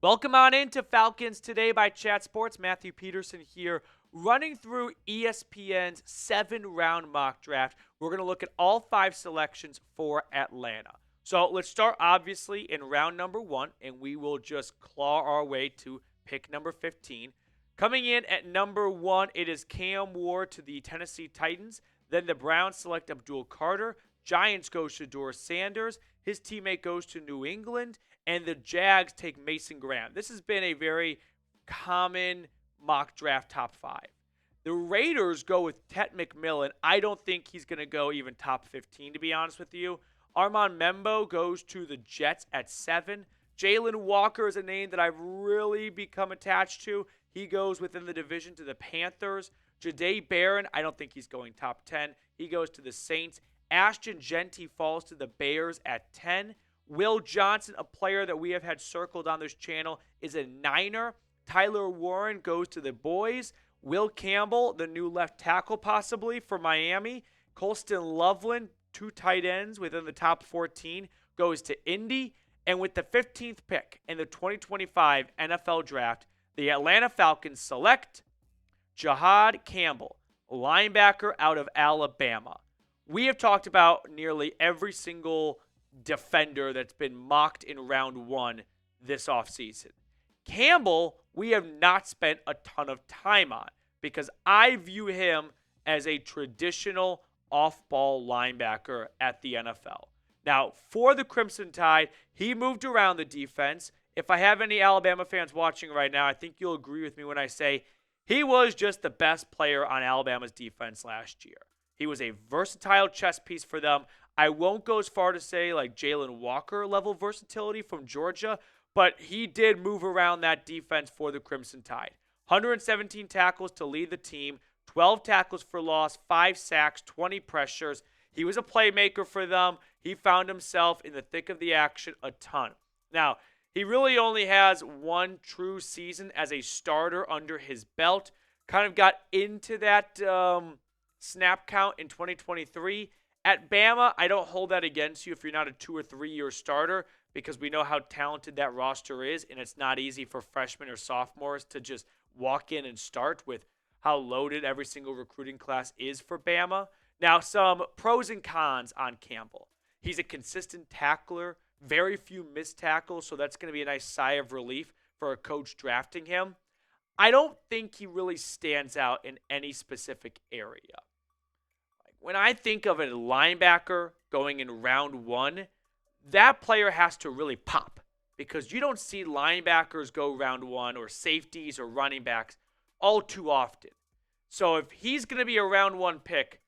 Welcome on into Falcons Today by Chat Sports. Matthew Peterson here, running through ESPN's 7-round mock draft. We're going to look at all 5 selections for Atlanta. So let's start, obviously, in round number 1, and we will just claw our way to pick number 15. Coming in at number 1, it is Cam Ward to the Tennessee Titans. Then the Browns select Abdul Carter. Giants go Shedeur Sanders. His teammate goes to New England. And the Jags take Mason Graham. This has been a very common mock draft top 5. The Raiders go with Tet McMillan. I don't think he's going to go even top 15, to be honest with you. Armand Membo goes to the Jets at 7. Jalen Walker is a name that I've really become attached to. He goes within the division to the Panthers. Jahdae Barron, I don't think he's going top 10. He goes to the Saints. Ashton Jeanty falls to the Bears at 10. Will Johnson, a player that we have had circled on this channel, is a Niner. Tyler Warren goes to the Boys. Will Campbell, the new left tackle possibly for Miami. Colston Loveland, 2 tight ends within the top 14, goes to Indy. And with the 15th pick in the 2025 NFL Draft, the Atlanta Falcons select Jihaad Campbell, linebacker out of Alabama. We have talked about nearly every single defender that's been mocked in round 1 this offseason. Campbell, we have not spent a ton of time on because I view him as a traditional off-ball linebacker at the NFL. Now, for the Crimson Tide, he moved around the defense. If I have any Alabama fans watching right now, I think you'll agree with me when I say he was just the best player on Alabama's defense last year. He was a versatile chess piece for them. I won't go as far to say like Jalen Walker level versatility from Georgia, but he did move around that defense for the Crimson Tide. 117 tackles to lead the team, 12 tackles for loss, 5 sacks, 20 pressures. He was a playmaker for them. He found himself in the thick of the action a ton. Now, he really only has one true season as a starter under his belt. Kind of got into that snap count in 2023. At Bama, I don't hold that against you if you're not a 2 or 3 year starter because we know how talented that roster is, and it's not easy for freshmen or sophomores to just walk in and start with how loaded every single recruiting class is for Bama. Now, some pros and cons on Campbell. He's a consistent tackler, very few missed tackles, so that's going to be a nice sigh of relief for a coach drafting him. I don't think he really stands out in any specific area. When I think of a linebacker going in round 1, that player has to really pop because you don't see linebackers go round 1 or safeties or running backs all too often. So if he's going to be a round 1 pick,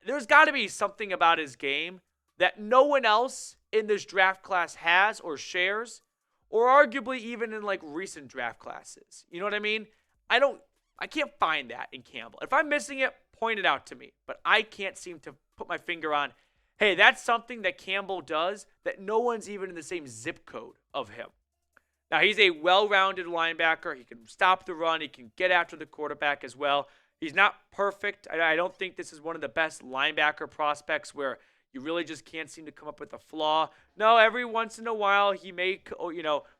there's got to be something about his game that no one else in this draft class has or shares, or arguably even in like recent draft classes. You know what I mean? I can't find that in Campbell. If I'm missing it, point it out to me. But I can't seem to put my finger on, hey, that's something that Campbell does that no one's even in the same zip code of him. Now, he's a well-rounded linebacker. He can stop the run. He can get after the quarterback as well. He's not perfect. I don't think this is one of the best linebacker prospects where you really just can't seem to come up with a flaw. No, every once in a while he may,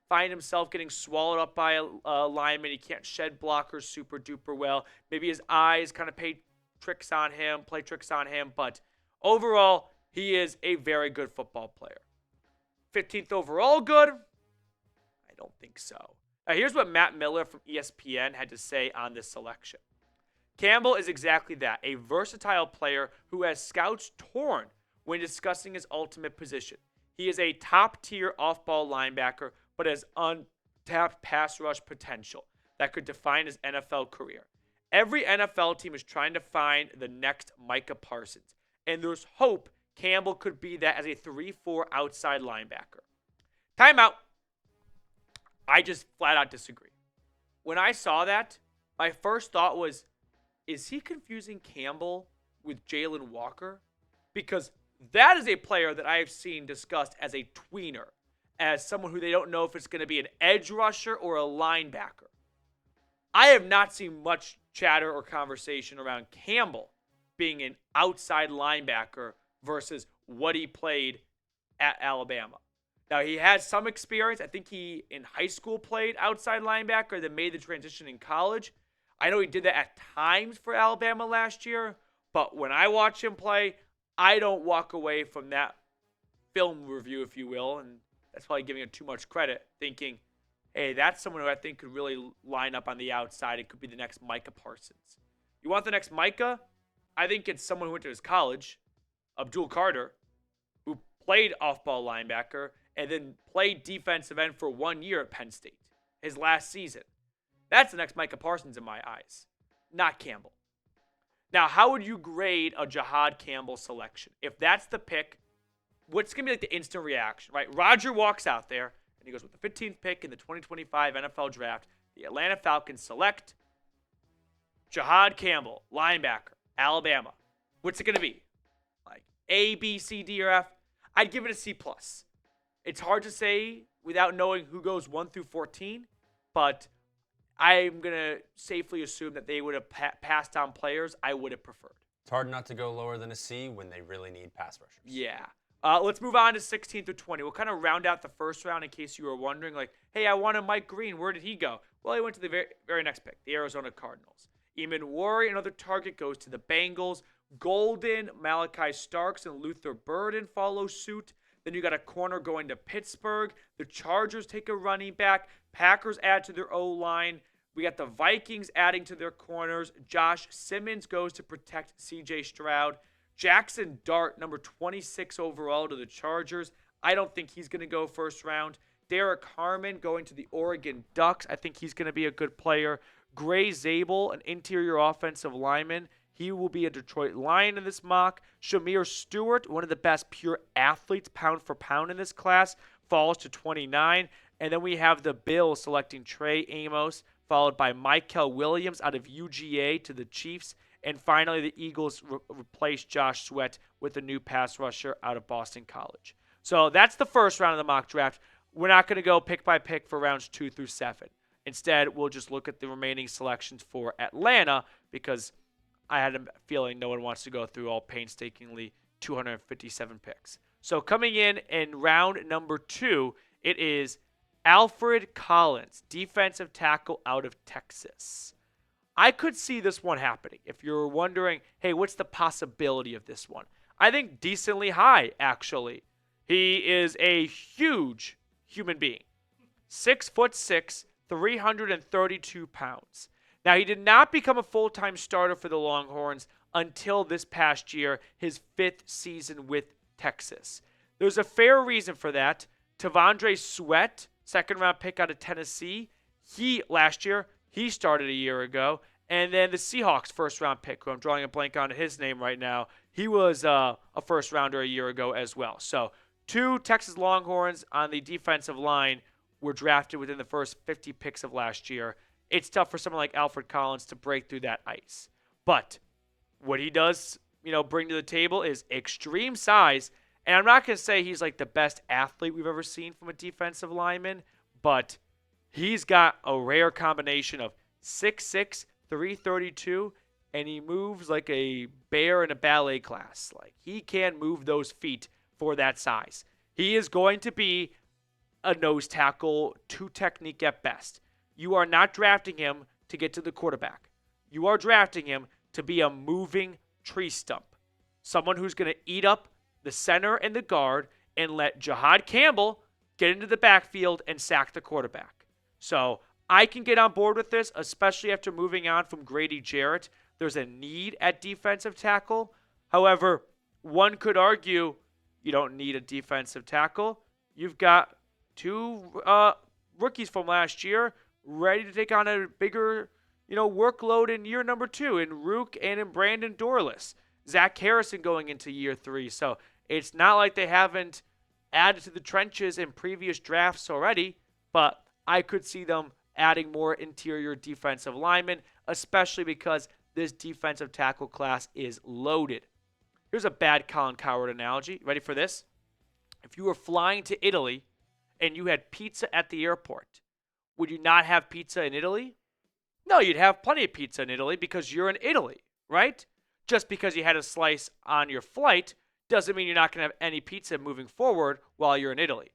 find himself getting swallowed up by a lineman. He can't shed blockers super duper well. Maybe his eyes kind of play tricks on him. But overall, he is a very good football player. 15th overall good? I don't think so. Here's what Matt Miller from ESPN had to say on this selection. Campbell is exactly that, a versatile player who has scouts torn when discussing his ultimate position. He is a top-tier off-ball linebacker, but has untapped pass rush potential that could define his NFL career. Every NFL team is trying to find the next Micah Parsons, and there's hope Campbell could be that as a 3-4 outside linebacker. Timeout. I just flat out disagree. When I saw that, my first thought was, is he confusing Campbell with Jalen Walker? Because that is a player that I have seen discussed as a tweener, as someone who they don't know if it's going to be an edge rusher or a linebacker. I have not seen much chatter or conversation around Campbell being an outside linebacker versus what he played at Alabama. Now, he has some experience. I think he, in high school, played outside linebacker, then made the transition in college. I know he did that at times for Alabama last year, but when I watch him play, I don't walk away from that film review, if you will, and that's probably giving him too much credit, thinking, hey, that's someone who I think could really line up on the outside. It could be the next Micah Parsons. You want the next Micah? I think it's someone who went to his college, Abdul Carter, who played off-ball linebacker and then played defensive end for 1 year at Penn State, his last season. That's the next Micah Parsons in my eyes, not Campbell. Now, how would you grade a Jihaad Campbell selection? If that's the pick, what's going to be like the instant reaction, right? Roger walks out there, and he goes, with the 15th pick in the 2025 NFL Draft, the Atlanta Falcons select Jihaad Campbell, linebacker, Alabama. What's it going to be? Like A, B, C, D, or F? I'd give it a C+. It's hard to say without knowing who goes 1 through 14, but I'm going to safely assume that they would have passed on players I would have preferred. It's hard not to go lower than a C when they really need pass rushers. Yeah. Let's move on to 16 through 20. We'll kind of round out the first round in case you were wondering, like, hey, I wanted Mike Green. Where did he go? Well, he went to the very next pick, the Arizona Cardinals. Eamon Warry, another target, goes to the Bengals. Golden, Malachi Starks, and Luther Burden follow suit. Then you got a corner going to Pittsburgh. The Chargers take a running back. Packers add to their O-line. We got the Vikings adding to their corners. Josh Simmons goes to protect C.J. Stroud. Jackson Dart, number 26 overall to the Chargers. I don't think he's going to go first round. Derek Harmon going to the Oregon Ducks. I think he's going to be a good player. Gray Zabel, an interior offensive lineman. He will be a Detroit Lion in this mock. Shamir Stewart, one of the best pure athletes pound for pound in this class, falls to 29. And then we have the Bills selecting Trey Amos, followed by Michael Williams out of UGA to the Chiefs. And finally, the Eagles replace Josh Sweat with a new pass rusher out of Boston College. So that's the first round of the mock draft. We're not going to go pick by pick for rounds 2 through 7. Instead, we'll just look at the remaining selections for Atlanta because I had a feeling no one wants to go through all painstakingly 257 picks. So coming in round number 2, it is Alfred Collins, defensive tackle out of Texas. I could see this one happening. If you're wondering, hey, what's the possibility of this one? I think decently high, actually. He is a huge human being. 6'6", 332 pounds. Now, he did not become a full-time starter for the Longhorns until this past year, his 5th season with Texas. There's a fair reason for that. Tavondre Sweat, second-round pick out of Tennessee, last year, he started a year ago. And then the Seahawks first-round pick, who I'm drawing a blank on his name right now, he was a first-rounder a year ago as well. So 2 Texas Longhorns on the defensive line were drafted within the first 50 picks of last year. It's tough for someone like Alfred Collins to break through that ice. But what he does, bring to the table is extreme size. And I'm not going to say he's like the best athlete we've ever seen from a defensive lineman, but he's got a rare combination of 6'6", 332, and he moves like a bear in a ballet class. Like, he can move those feet for that size. He is going to be a nose tackle, 2 technique at best. You are not drafting him to get to the quarterback. You are drafting him to be a moving tree stump. Someone who's going to eat up the center and the guard and let Jihaad Campbell get into the backfield and sack the quarterback. So I can get on board with this, especially after moving on from Grady Jarrett. There's a need at defensive tackle. However, one could argue you don't need a defensive tackle. You've got 2 rookies from last year ready to take on a bigger, workload in year number 2 in Rook and in Brandon Dorless. Zach Harrison going into year 3. So it's not like they haven't added to the trenches in previous drafts already, but I could see them adding more interior defensive linemen, especially because this defensive tackle class is loaded. Here's a bad Colin Cowherd analogy. Ready for this? If you were flying to Italy and you had pizza at the airport, would you not have pizza in Italy? No, you'd have plenty of pizza in Italy because you're in Italy, right? Just because you had a slice on your flight doesn't mean you're not going to have any pizza moving forward while you're in Italy.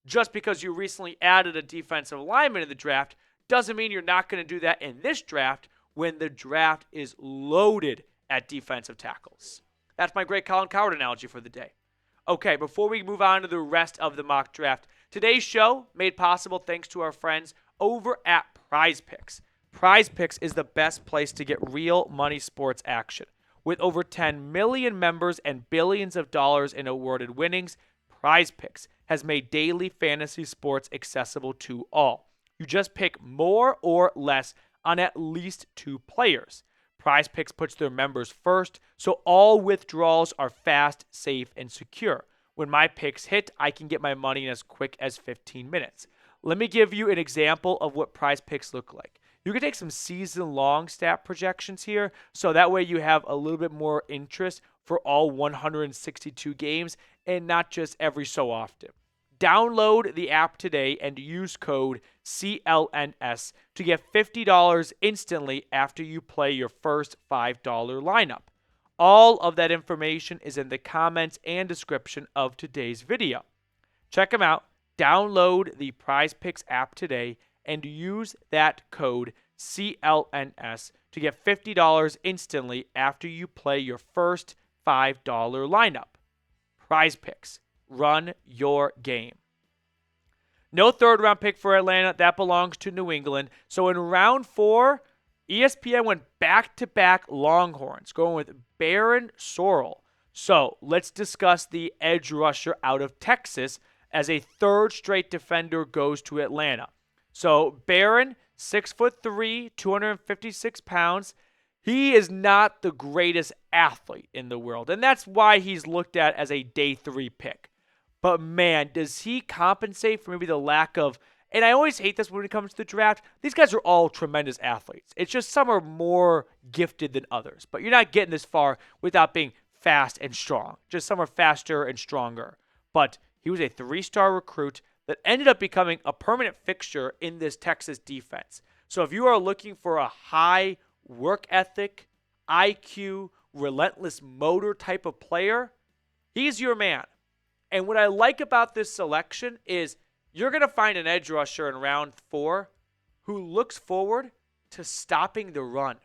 Just because you recently added a defensive lineman in the draft doesn't mean you're not going to do that in this draft when the draft is loaded at defensive tackles. That's my great Colin Cowherd analogy for the day. Okay, before we move on to the rest of the mock draft, today's show made possible thanks to our friends over at PrizePicks. PrizePicks is the best place to get real money sports action. With over 10 million members and billions of dollars in awarded winnings, PrizePicks has made daily fantasy sports accessible to all. You just pick more or less on at least 2 players. PrizePicks puts their members first, so all withdrawals are fast, safe, and secure. When my picks hit, I can get my money in as quick as 15 minutes. Let me give you an example of what PrizePicks look like. You can take some season-long stat projections here, so that way you have a little bit more interest for all 162 games and not just every so often. Download the app today and use code CLNS to get $50 instantly after you play your first $5 lineup. All of that information is in the comments and description of today's video. Check them out. Download the PrizePicks app today and use that code CLNS to get $50 instantly after you play your first $5 lineup. PrizePicks. Run your game. No third-round pick for Atlanta. That belongs to New England. So in round 4, ESPN went back-to-back Longhorns, going with Barron Sorrell. So let's discuss the edge rusher out of Texas as a third straight defender goes to Atlanta. So Barron, 6'3", 256 pounds. He is not the greatest athlete in the world, and that's why he's looked at as a day 3 pick. But man, does he compensate for maybe the lack of, and I always hate this when it comes to the draft, these guys are all tremendous athletes. It's just some are more gifted than others. But you're not getting this far without being fast and strong. Just some are faster and stronger. But he was a 3-star recruit that ended up becoming a permanent fixture in this Texas defense. So if you are looking for a high work ethic, IQ, relentless motor type of player, he's your man. And what I like about this selection is you're going to find an edge rusher in round 4 who looks forward to stopping the run.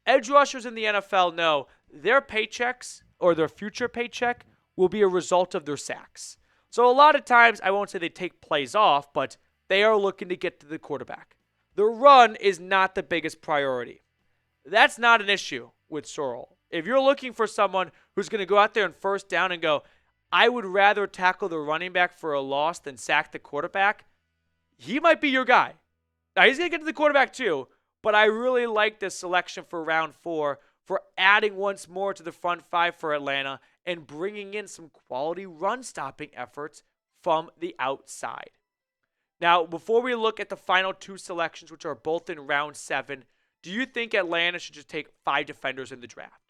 Edge rushers in the NFL know their paychecks or their future paycheck will be a result of their sacks. So a lot of times, I won't say they take plays off, but they are looking to get to the quarterback. The run is not the biggest priority. That's not an issue with Sorrell. If you're looking for someone who's going to go out there and first down and go, I would rather tackle the running back for a loss than sack the quarterback, he might be your guy. Now, he's going to get to the quarterback too, but I really like this selection for round 4 for adding once more to the front 5 for Atlanta and bringing in some quality run-stopping efforts from the outside. Now, before we look at the final 2 selections, which are both in round 7, do you think Atlanta should just take 5 defenders in the draft?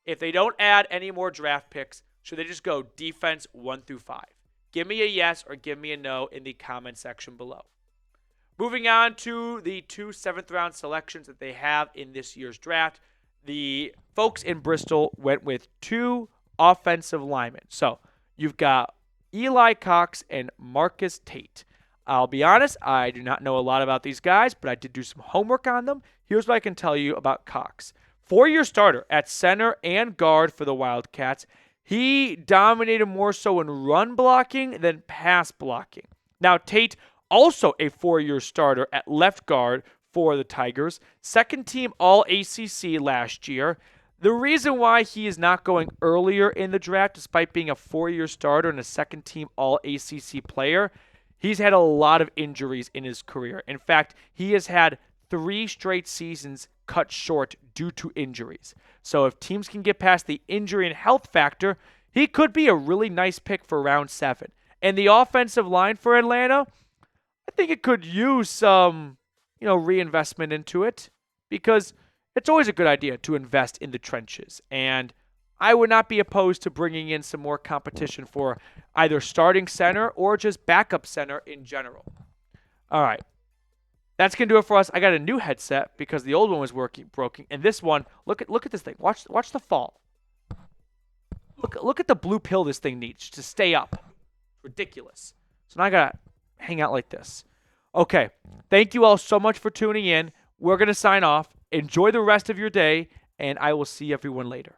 If they don't add any more draft picks, should they just go defense 1 through 5? Give me a yes or give me a no in the comment section below. Moving on to the 2 7th-round selections that they have in this year's draft, the folks in Bristol went with 2 offensive linemen. So you've got Eli Cox and Marcus Tate. I'll be honest, I do not know a lot about these guys, but I did do some homework on them. Here's what I can tell you about Cox. 4-year starter at center and guard for the Wildcats. He dominated more so in run blocking than pass blocking. Now, Tate, also a 4-year starter at left guard for the Tigers. 2nd team All-ACC last year. The reason why he is not going earlier in the draft, despite being a 4-year starter and a 2nd team All-ACC player, he's had a lot of injuries in his career. In fact, he has had 3 straight seasons cut short due to injuries. So if teams can get past the injury and health factor, he could be a really nice pick for round 7. And the offensive line for Atlanta, I think it could use some, reinvestment into it, because it's always a good idea to invest in the trenches. And I would not be opposed to bringing in some more competition for either starting center or just backup center in general. All right. That's going to do it for us. I got a new headset because the old one was broken. And this one, look at this thing. Watch the fall. Look at the blue pill this thing needs to stay up. Ridiculous. So now I got to hang out like this. Okay, thank you all so much for tuning in. We're going to sign off. Enjoy the rest of your day, and I will see everyone later.